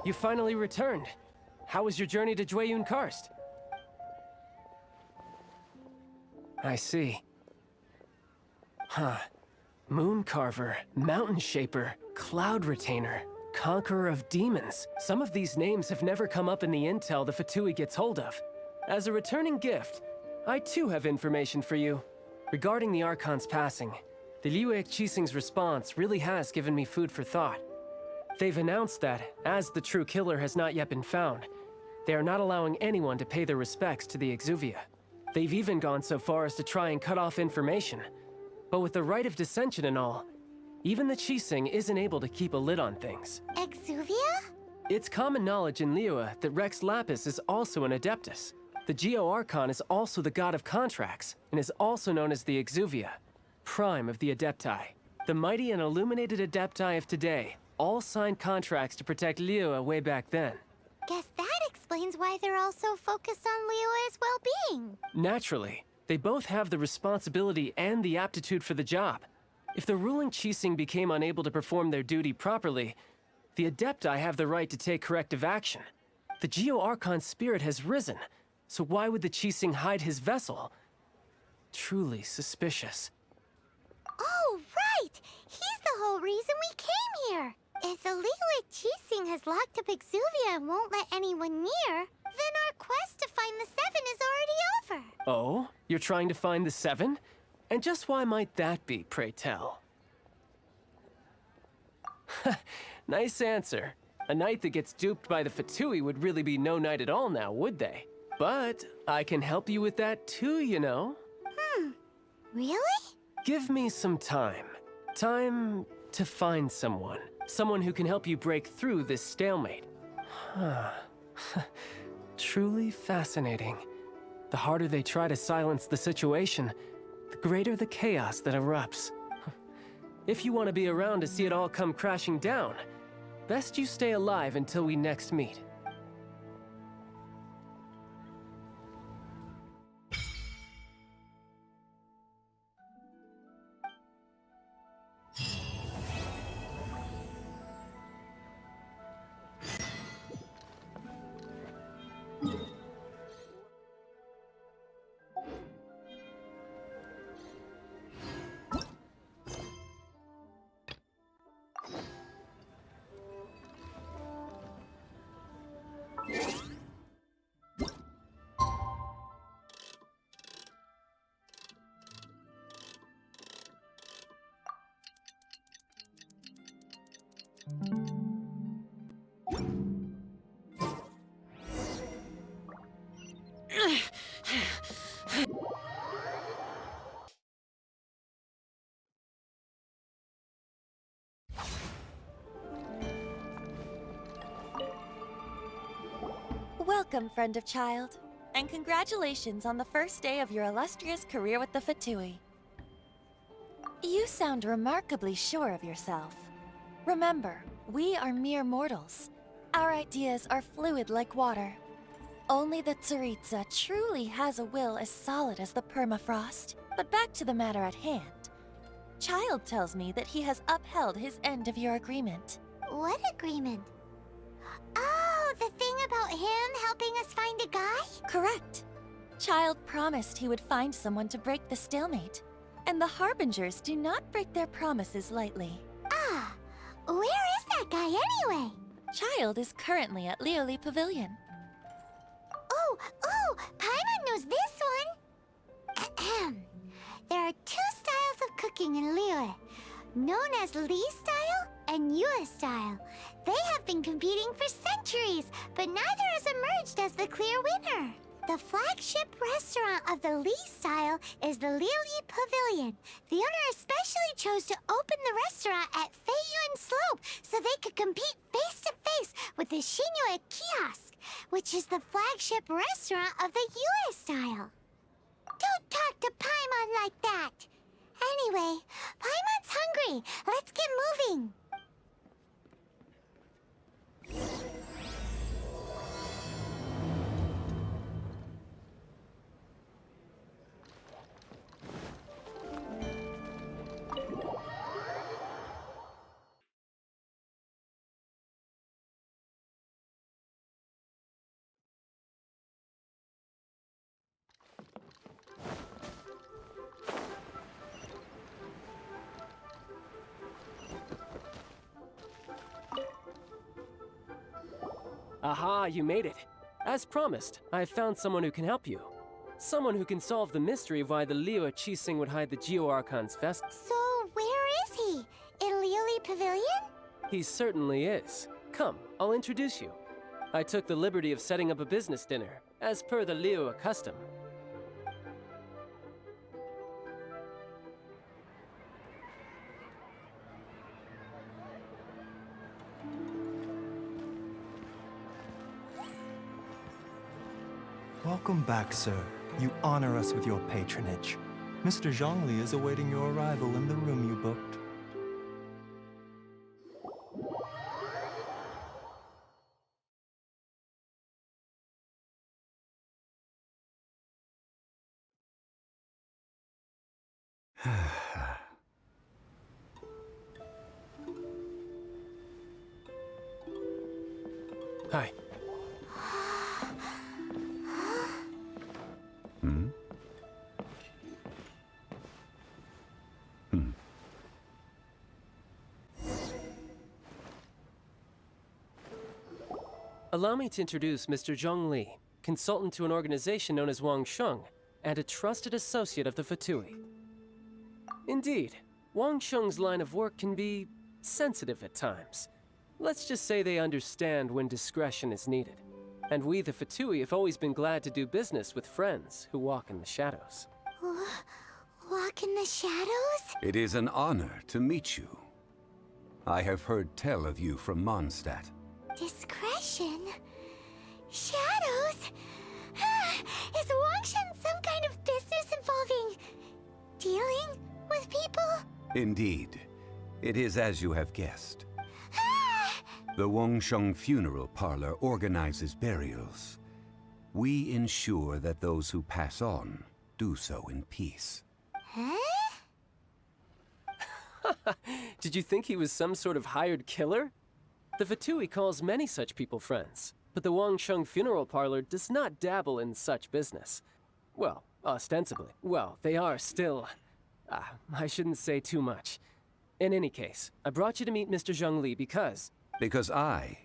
You finally returned. How was your journey to Jueyun Karst? I see. Huh. Moon Carver, Mountain Shaper, Cloud Retainer, Conqueror of Demons. Some of these names have never come up in the intel the Fatui gets hold of. As a returning gift, I too have information for you. Regarding the Archon's passing, the Liyue Qixing's response really has given me food for thought. They've announced that, as the true killer has not yet been found, they are not allowing anyone to pay their respects to the Exuvia. They've even gone so far as to try and cut off information. But with the right of dissension and all, even the Qixing isn't able to keep a lid on things. Exuvia? It's common knowledge in Liyue that Rex Lapis is also an Adeptus. The Geo-Archon is also the god of contracts, and is also known as the Exuvia, prime of the Adepti. The mighty and illuminated Adepti of today all signed contracts to protect Liyue way back then. Guess that explains why they're all so focused on Liyue's well-being. Naturally, they both have the responsibility and the aptitude for the job. If the ruling Qixing became unable to perform their duty properly, the Adepti have the right to take corrective action. The Geo-Archon's spirit has risen, so why would the Qixing hide his vessel? Truly suspicious. Oh, right! He's the whole reason we came here! If the Liyue Qixing has locked up Exuvia and won't let anyone near, then our quest to find the Seven is already over. Oh? You're trying to find the Seven? And just why might that be, pray tell? Nice answer. A knight that gets duped by the Fatui would really be no knight at all now, would they? But I can help you with that too, you know. Really? Give me some time. Time to find someone. Someone who can help you break through this stalemate. Truly fascinating. The harder they try to silence the situation, the greater the chaos that erupts. If you want to be around to see it all come crashing down, best you stay alive until we next meet. Welcome, friend of Childe, and congratulations on the first day of your illustrious career with the Fatui. You sound remarkably sure of yourself. Remember, we are mere mortals. Our ideas are fluid like water. Only the Tsaritsa truly has a will as solid as the permafrost. But back to the matter at hand. Childe tells me that he has upheld his end of your agreement. What agreement? Oh, the thing about him helping us find a guy? Correct. Childe promised he would find someone to break the stalemate. And the Harbingers do not break their promises lightly. Ah, where is that guy anyway? Childe is currently at Liyue Pavilion. Oh, Paimon knows this one. There are two styles of cooking in Liyue, known as Li style and Yue style. They have been competing for centuries, but neither has emerged as the clear winner. The flagship restaurant of the Li style is the Liyue Pavilion. The owner especially chose to open the restaurant at Feiyuan Slope so they could compete face-to-face with the Shinyue Kiosk, which is the flagship restaurant of the Yue style. Don't talk to Paimon like that! Anyway, Paimon's hungry. Let's get moving. Aha, you made it. As promised, I found someone who can help you. Someone who can solve the mystery of why the Liyue Qixing would hide the Geo-Archon's vessel. So, where is he? In Liyue Pavilion? He certainly is. Come, I'll introduce you. I took the liberty of setting up a business dinner, as per the Liyue custom. Welcome back, sir. You honor us with your patronage. Mr. Zhongli is awaiting your arrival in the room you booked. Hi. Allow me to introduce Mr. Zhongli, consultant to an organization known as Wang Sheng, and a trusted associate of the Fatui. Indeed, Wang Sheng's line of work can be sensitive at times. Let's just say they understand when discretion is needed. And we, the Fatui, have always been glad to do business with friends who walk in the shadows. Walk in the shadows? It is an honor to meet you. I have heard tell of you from Mondstadt. Discretion? Shadows? Is Wang Shen some kind of business involving dealing with people? Indeed. It is as you have guessed. The Wangsheng Funeral Parlor organizes burials. We ensure that those who pass on do so in peace. Huh? Did you think he was some sort of hired killer? The Fatui calls many such people friends, but the Wangsheng Funeral Parlor does not dabble in such business. Well, ostensibly. Well, they are still... I shouldn't say too much. In any case, I brought you to meet Mr. Zhongli because... Because I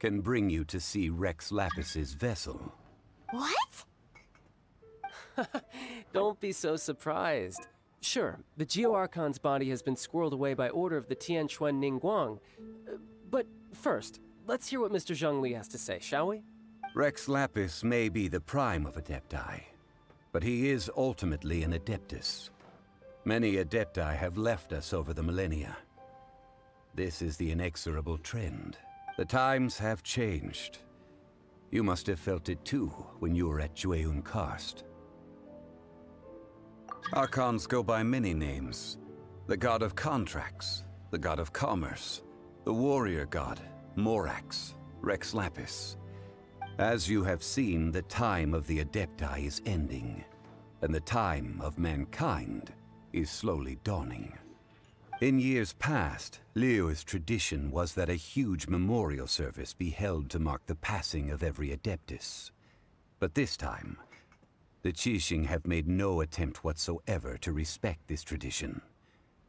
can bring you to see Rex Lapis's vessel. What? Don't be so surprised. Sure, the Geo-Archon's body has been squirreled away by order of the Tianquan Ningguang. But first, let's hear what Mr. Zhongli has to say, shall we? Rex Lapis may be the prime of Adepti, but he is ultimately an Adeptus. Many Adepti have left us over the millennia. This is the inexorable trend. The times have changed. You must have felt it too when you were at Jueyun Karst. Archons go by many names. The god of contracts, the god of commerce, the warrior god, Morax, Rex Lapis. As you have seen, the time of the Adepti is ending, and the time of mankind is slowly dawning. In years past, Liyue's tradition was that a huge memorial service be held to mark the passing of every Adeptus. But this time, the Qixing have made no attempt whatsoever to respect this tradition.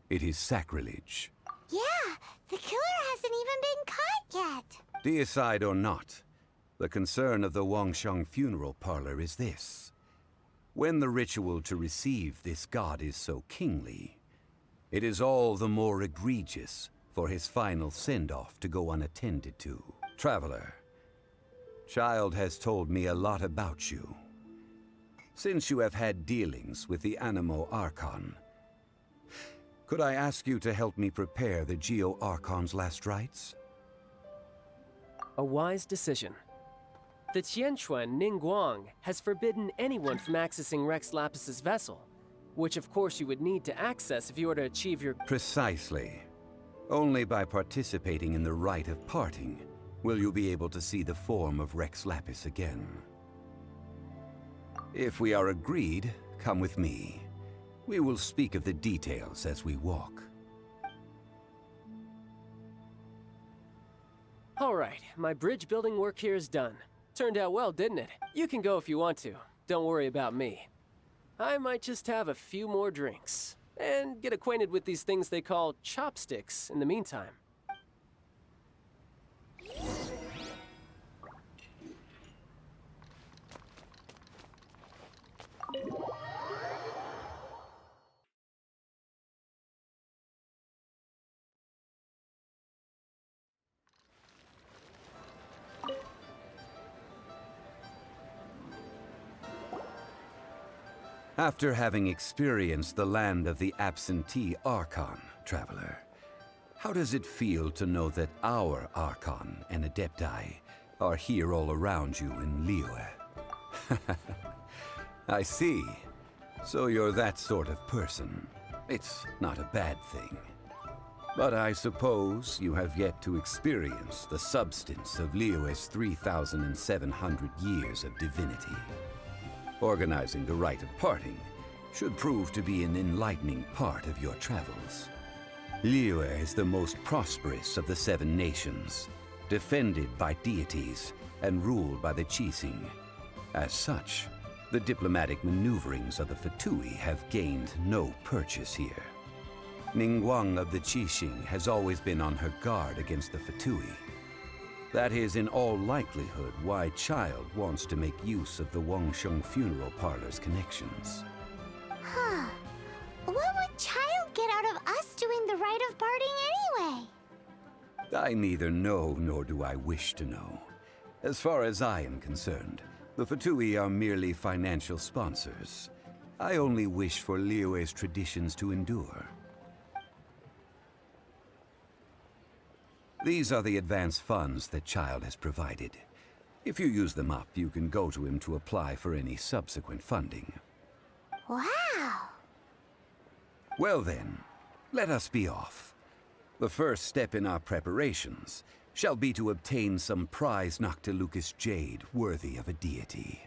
It is sacrilege. Yeah, the killer hasn't even been caught yet. Deicide or not, the concern of the Wangsheng Funeral Parlor is this. When the ritual to receive this god is so kingly, it is all the more egregious for his final send-off to go unattended to. Traveler, Childe has told me a lot about you. Since you have had dealings with the Animo Archon, could I ask you to help me prepare the Geo-Archon's last rites? A wise decision. The Tianquan Ningguang has forbidden anyone from accessing Rex Lapis's vessel, which of course you would need to access if you were to achieve your... Precisely. Only by participating in the rite of parting will you be able to see the form of Rex Lapis again. If we are agreed, come with me. We will speak of the details as we walk. All right, my bridge building work here is done. Turned out well, didn't it? You can go if you want to. Don't worry about me. I might just have a few more drinks, and get acquainted with these things they call chopsticks in the meantime. After having experienced the land of the absentee Archon, traveler, how does it feel to know that our Archon and Adepti are here all around you in Liyue? I see. So you're that sort of person. It's not a bad thing. But I suppose you have yet to experience the substance of Liyue's 3,700 years of divinity. Organizing the rite of parting should prove to be an enlightening part of your travels. Liyue is the most prosperous of the 7 nations, defended by deities and ruled by the Qixing. As such, the diplomatic maneuverings of the Fatui have gained no purchase here. Ningguang of the Qixing has always been on her guard against the Fatui. That is in all likelihood why Childe wants to make use of the Wangsheng funeral parlor's connections. Huh. What would Childe get out of us doing the rite of parting anyway? I neither know nor do I wish to know. As far as I am concerned, the Fatui are merely financial sponsors. I only wish for Liyue's traditions to endure. These are the advance funds that Childe has provided. If you use them up, you can go to him to apply for any subsequent funding. Wow! Well then, let us be off. The first step in our preparations shall be to obtain some prized Noctilucous Jade worthy of a deity.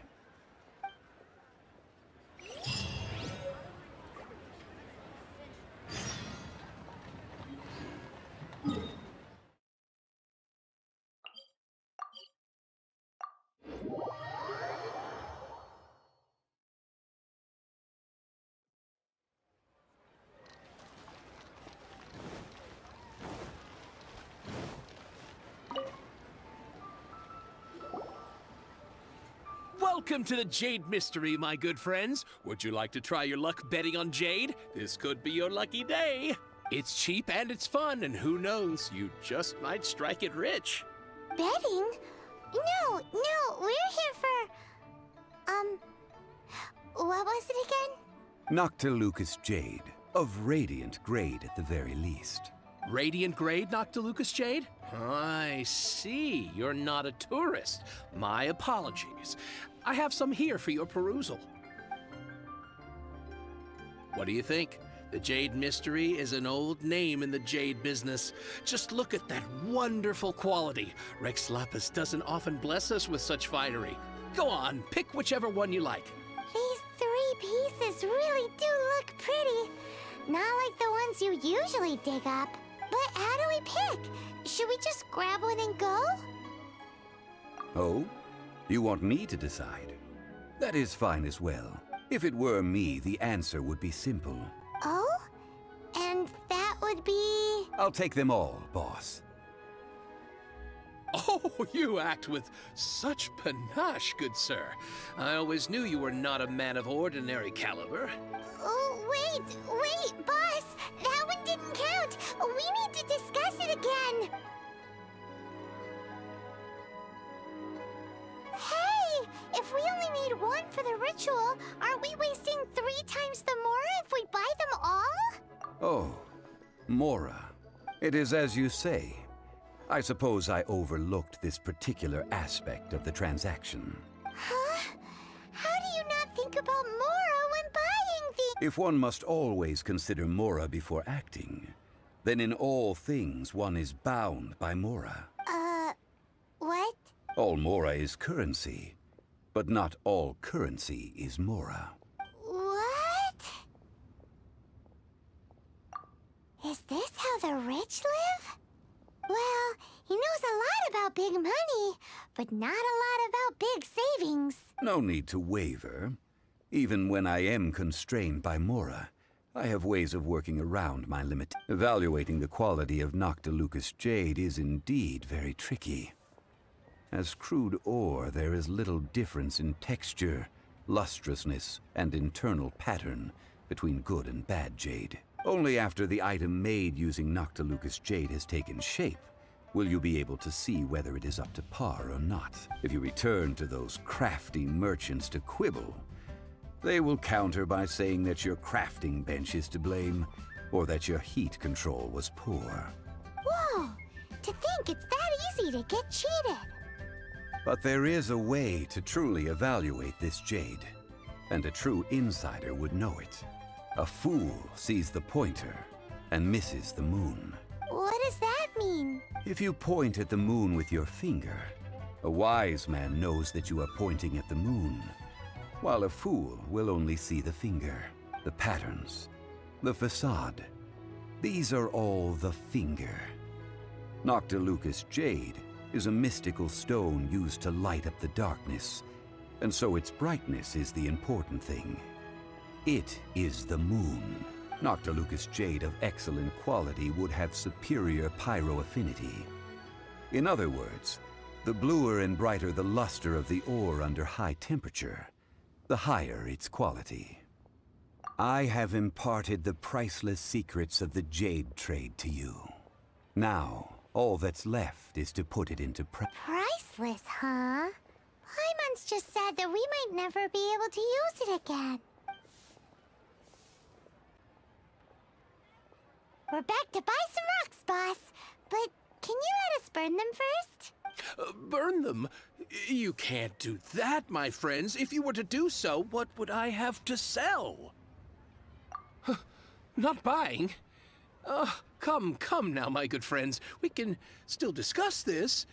Welcome to the Jade Mystery, my good friends. Would you like to try your luck betting on Jade? This could be your lucky day. It's cheap and it's fun, and who knows, you just might strike it rich. Betting? No, we're here for... What was it again? Noctilucous Jade, of radiant grade at the very least. Radiant grade Noctilucous Jade? I see. You're not a tourist. My apologies. I have some here for your perusal. What do you think? The Jade Mystery is an old name in the jade business. Just look at that wonderful quality. Rex Lapis doesn't often bless us with such finery. Go on, pick whichever one you like. These 3 pieces really do look pretty. Not like the ones you usually dig up. But how do we pick? Should we just grab one and go? Oh? You want me to decide? That is fine as well. If it were me, the answer would be simple. Oh? And that would be... I'll take them all, boss. Oh, you act with such panache, good sir. I always knew you were not a man of ordinary caliber. Oh, wait, boss! That one didn't count! We need to discuss it again! Hey! If we only need 1 for the ritual, aren't we wasting 3 times the Mora if we buy them all? Oh, Mora. It is as you say. I suppose I overlooked this particular aspect of the transaction. Huh? How do you not think about Mora when buying the... If one must always consider Mora before acting, then in all things one is bound by Mora. What? All Mora is currency, but not all currency is Mora. What? Is this how the rich live? Well, he knows a lot about big money, but not a lot about big savings. No need to waver. Even when I am constrained by Mora, I have ways of working around my limit. Evaluating the quality of Noctilucous Jade is indeed very tricky. As crude ore, there is little difference in texture, lustrousness, and internal pattern between good and bad jade. Only after the item made using Noctilucous Jade has taken shape will you be able to see whether it is up to par or not. If you return to those crafty merchants to quibble, They will counter by saying that your crafting bench is to blame, or that your heat control was poor. Whoa! To think it's that easy to get cheated. But there is a way to truly evaluate this jade, and a true insider would know it. A fool sees the pointer and misses the moon. What does that mean? If you point at the moon with your finger, a wise man knows that you are pointing at the moon, while a fool will only see the finger, the patterns, the facade. These are all the finger. Noctilucous Jade is a mystical stone used to light up the darkness, and so its brightness is the important thing. It is the moon. Noctilucous Jade of excellent quality would have superior pyro affinity. In other words, the bluer and brighter the luster of the ore under high temperature, the higher its quality. I have imparted the priceless secrets of the jade trade to you. Now, all that's left is to put it into Priceless, huh? Paimon's just sad that we might never be able to use it again. We're back to buy some rocks, boss. But can you let us burn them first? Burn them? You can't do that, my friends. If you were to do so, what would I have to sell? Not buying? Come now, my good friends. We can still discuss this.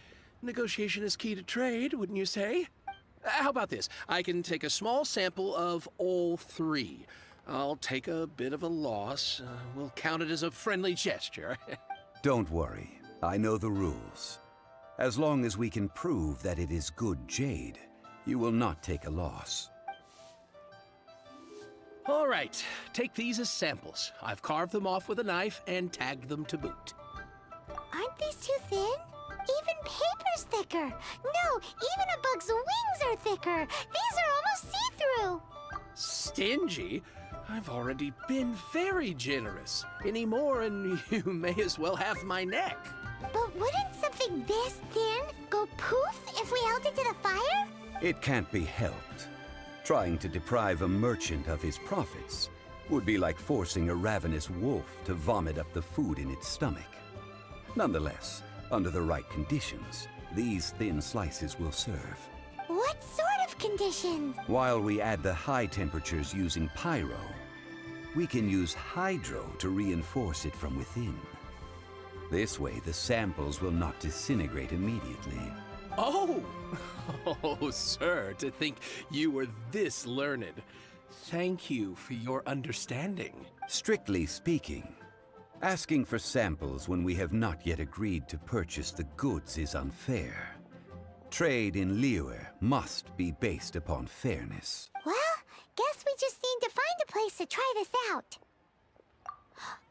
Negotiation is key to trade, wouldn't you say? How about this? I can take a small sample of all three. I'll take a bit of a loss. We'll count it as a friendly gesture. Don't worry, I know the rules. As long as we can prove that it is good jade, you will not take a loss. All right, take these as samples. I've carved them off with a knife and tagged them to boot. Aren't these too thin? Even paper's thicker. No, even a bug's wings are thicker. These are almost see-through. Stingy? I've already been very generous. Any more and you may as well have my neck. But wouldn't something this thin go poof if we held it to the fire? It can't be helped. Trying to deprive a merchant of his profits would be like forcing a ravenous wolf to vomit up the food in its stomach. Nonetheless, under the right conditions, these thin slices will serve. What sort of conditions? While we add the high temperatures using Pyro, we can use Hydro to reinforce it from within. This way, the samples will not disintegrate immediately. Oh! Oh, sir, to think you were this learned. Thank you for your understanding. Strictly speaking, asking for samples when we have not yet agreed to purchase the goods is unfair. Trade in Liyue must be based upon fairness. Well, guess we just need to find a place to try this out.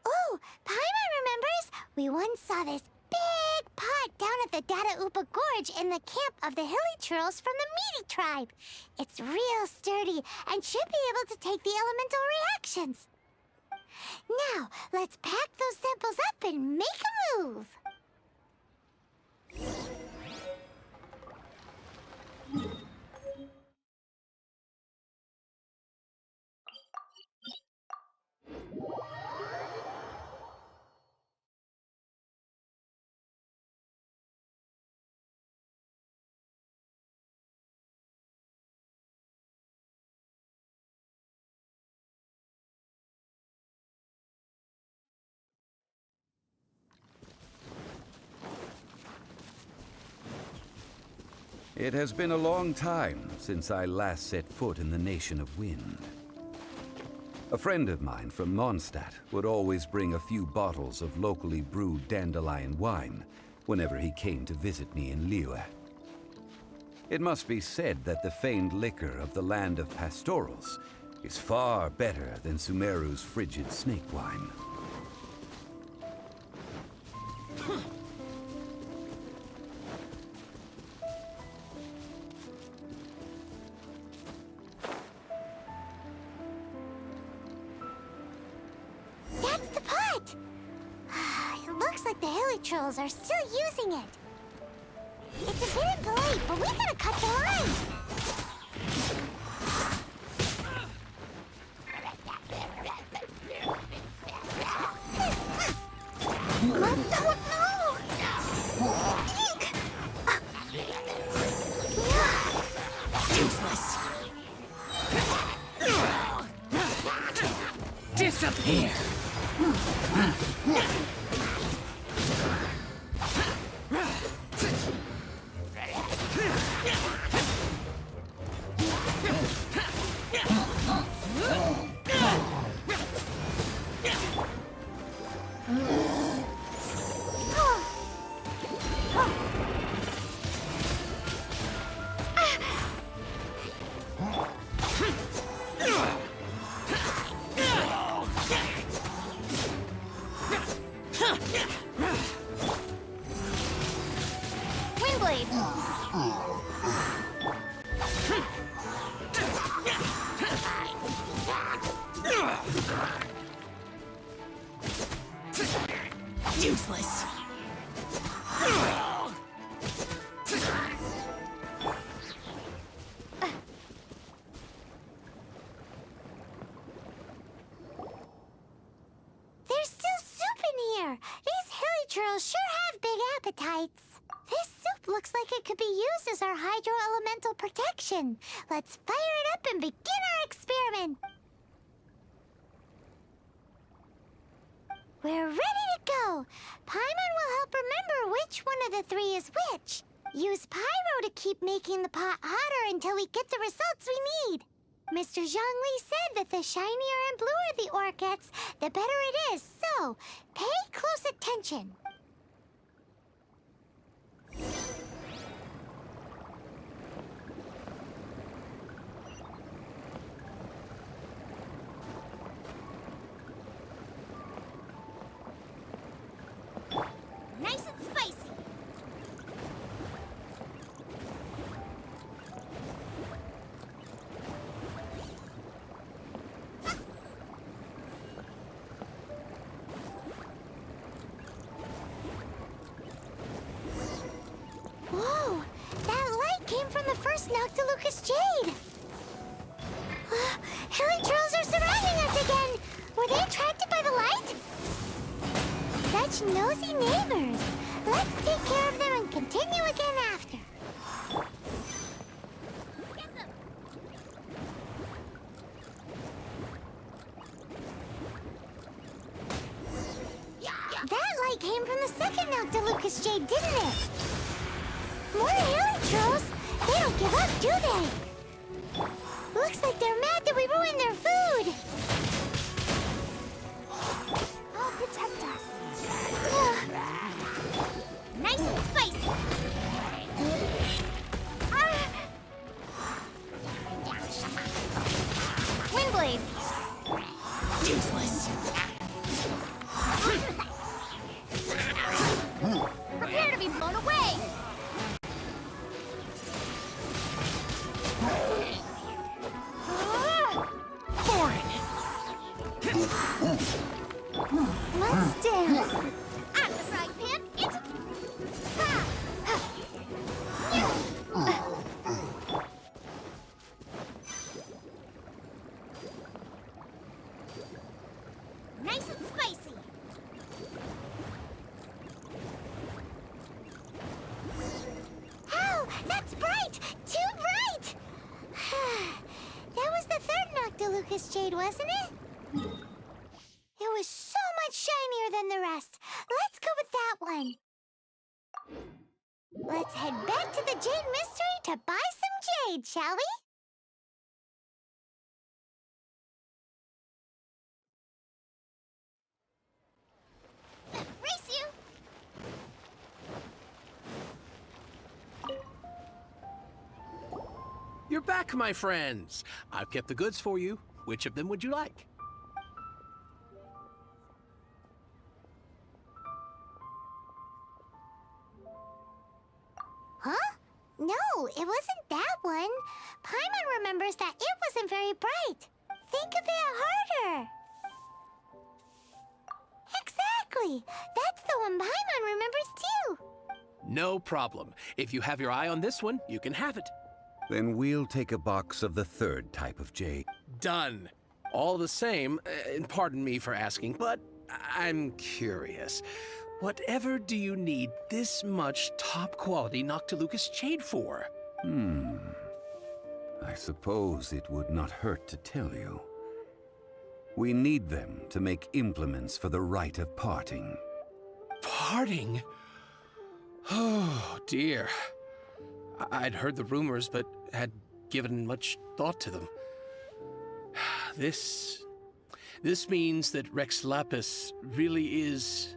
Oh, Paimon remembers! We once saw this big pot down at the Dada Upa Gorge in the camp of the hilly churls from the Meaty tribe. It's real sturdy and should be able to take the elemental reactions. Now, let's pack those samples up and make a move. It has been a long time since I last set foot in the Nation of Wind. A friend of mine from Mondstadt would always bring a few bottles of locally brewed dandelion wine whenever he came to visit me in Liyue. It must be said that the famed liquor of the land of pastorals is far better than Sumeru's frigid snake wine. That's the pot! It looks like the hilly trolls are still using it. It's a bit impolite, but we gotta cut the line. Eek! Useless. Disappear. Useless. There's still soup in here. These hilly churls sure have big appetites. This soup looks like it could be used as our hydro-elemental protection. Let's fire it up and begin our experiment. We're ready to go. Paimon will help remember which one of the three is which. Use Pyro to keep making the pot hotter until we get the results we need. Mr. Zhongli said that the shinier and bluer the ore gets, the better it is. So, pay close attention. Nice and spicy. Whoa! That light came from the first Noctilucous Jade! Hilly trolls are surrounding us again! Were they attracted by the light? Such nosy neighbors! Let's take care of them and continue again after. Get them! That light came from the second Noctilucous Jade, didn't it? More hilly trolls! They don't give up, do they? Looks like they're mad that we ruined their food! I'll protect us. Nice and spicy! Windblade! Useless. Prepare to be blown away! Let's dance! Out of the frying pan, it's... Ha! Ha! Nice and spicy! Oh, that's bright! Too bright! That was the third Noctilucous Jade, wasn't it? It was so much shinier than the rest. Let's go with that one. Let's head back to the Jade Mystery to buy some jade, shall we? Race you! You're back, my friends. I've kept the goods for you. Which of them would you like? Huh? No, it wasn't that one. Paimon remembers that it wasn't very bright. Think a bit harder. Exactly. That's the one Paimon remembers too. No problem. If you have your eye on this one, you can have it. Then we'll take a box of the third type of jade. Done. All the same, and pardon me for asking, but I'm curious. Whatever do you need this much top-quality Noctilucous Jade for? I suppose it would not hurt to tell you. We need them to make implements for the rite of parting. Parting? Oh, dear. I'd heard the rumors, but had given much thought to them. This means that Rex Lapis really is...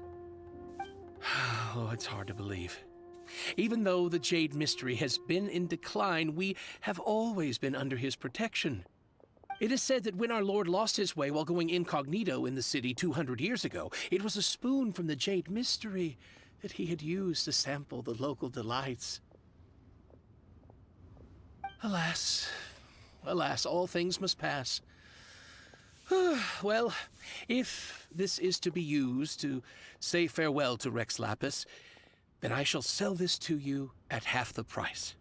Oh, it's hard to believe. Even though the Jade Mystery has been in decline, we have always been under his protection. It is said that when our Lord lost his way while going incognito in the city 200 years ago, it was a spoon from the Jade Mystery that he had used to sample the local delights. Alas, alas, all things must pass. Well, if this is to be used to say farewell to Rex Lapis, then I shall sell this to you at half the price.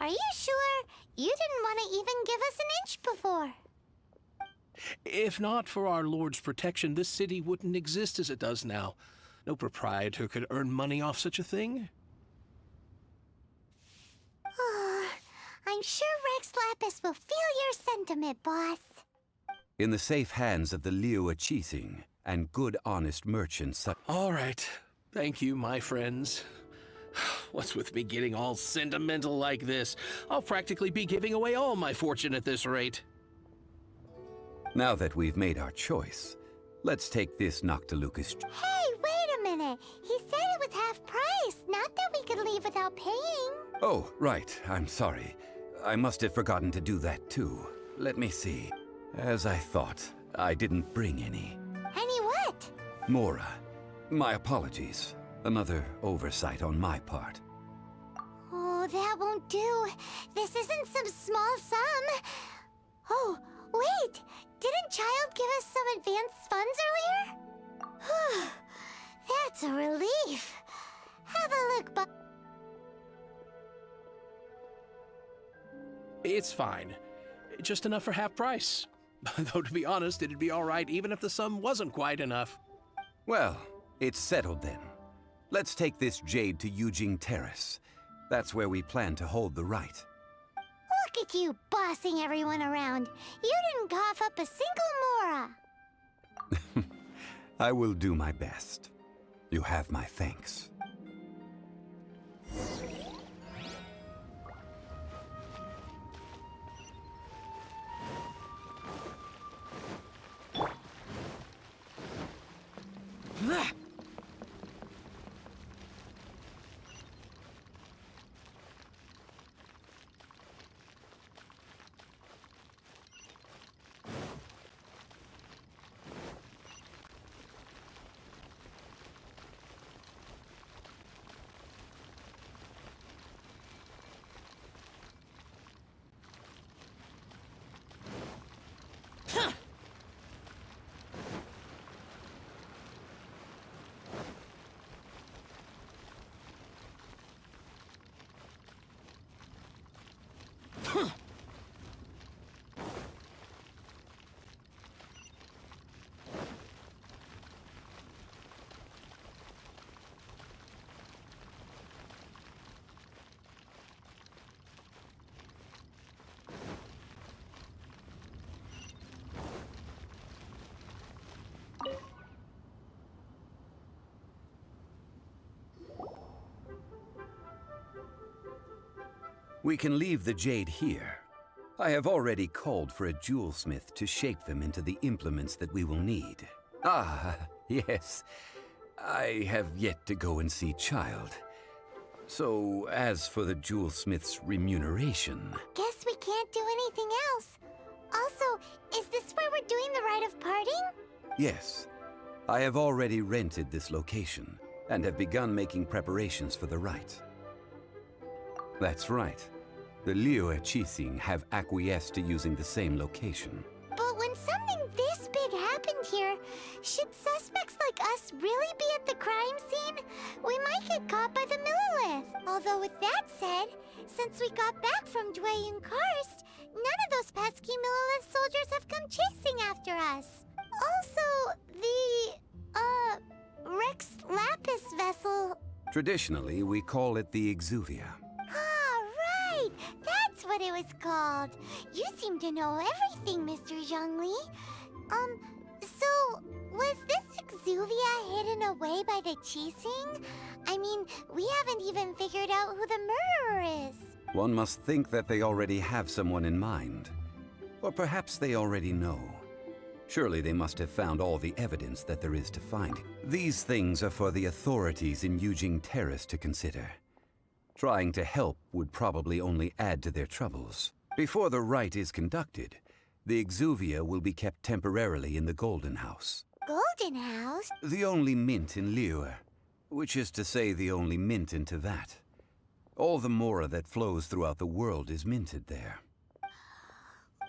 Are you sure? You didn't want to even give us an inch before. If not for our Lord's protection, this city wouldn't exist as it does now. No proprietor could earn money off such a thing. I'm sure Rex Lapis will feel your sentiment, boss. In the safe hands of the Liyue and good honest merchants such... All right. Thank you, my friends. What's with me getting all sentimental like this? I'll practically be giving away all my fortune at this rate. Now that we've made our choice, let's take this Noctilucous... Hey, wait a minute. He said it was half price, not that we could leave without paying. Oh, right. I'm sorry. I must have forgotten to do that too. Let me see. As I thought, I didn't bring any. Any what? Mora. My apologies. Another oversight on my part. Oh, that won't do. This isn't some small sum. Oh, wait. Didn't Childe give us some advanced funds earlier? That's a relief. Have a look, but... It's fine. Just enough for half price. Though, to be honest, it'd be all right even if the sum wasn't quite enough. Well, it's settled then. Let's take this jade to Yujing Terrace. That's where we plan to hold the rite. Look at you bossing everyone around. You didn't cough up a single mora. I will do my best. You have my thanks. We can leave the jade here. I have already called for a jewelsmith to shape them into the implements that we will need. Ah, yes. I have yet to go and see Childe. So, as for the jewelsmith's remuneration... Guess we can't do anything else. Also, is this where we're doing the rite of parting? Yes. I have already rented this location, and have begun making preparations for the rite. That's right. The Liyue have acquiesced to using the same location. But when something this big happened here, should suspects like us really be at the crime scene? We might get caught by the Millilith. Although with that said, since we got back from Dway and Karst, none of those pesky Millilith soldiers have come chasing after us. Also, the, Rex Traditionally, we call it the exuvia. Ah, right! That's what it was called. You seem to know everything, Mr. Zhongli. So, was this exuvia hidden away by the Qixing? I mean, we haven't even figured out who the murderer is. One must think that they already have someone in mind. Or perhaps they already know. Surely they must have found all the evidence that there is to find. These things are for the authorities in Yujing Terrace to consider. Trying to help would probably only add to their troubles. Before the rite is conducted, the exuvia will be kept temporarily in the Golden House. Golden House? The only mint in Liyue, which is to say the only mint in Tevat. All the mora that flows throughout the world is minted there.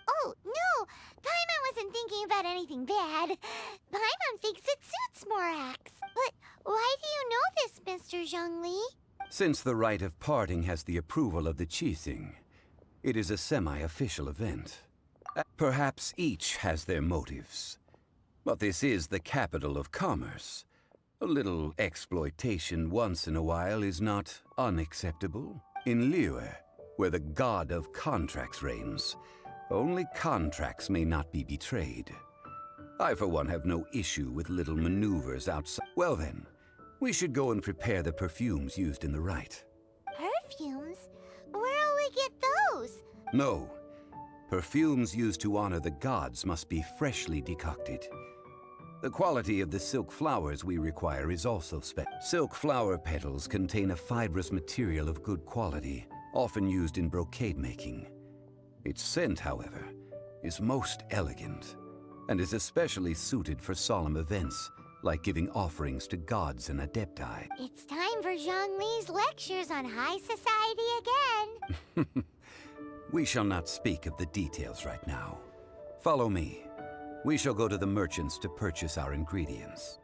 Oh, no! Paimon wasn't thinking about anything bad. Paimon thinks it suits Morax. But why do you know this, Mr. Zhongli? Since the rite of parting has the approval of the Qixing, it is a semi-official event. Perhaps each has their motives. But this is the capital of commerce. A little exploitation once in a while is not unacceptable. In Liyue, where the god of contracts reigns, only contracts may not be betrayed. I, for one, have no issue with little maneuvers outside. Well then, we should go and prepare the perfumes used in the rite. Perfumes? Where'll we get those? No. Perfumes used to honor the gods must be freshly decocted. The quality of the silk flowers we require is also special. Silk flower petals contain a fibrous material of good quality, often used in brocade making. Its scent, however, is most elegant, and is especially suited for solemn events, like giving offerings to gods and adepti. It's time for Zhongli's lectures on high society again. We shall not speak of the details right now. Follow me. We shall go to the merchants to purchase our ingredients.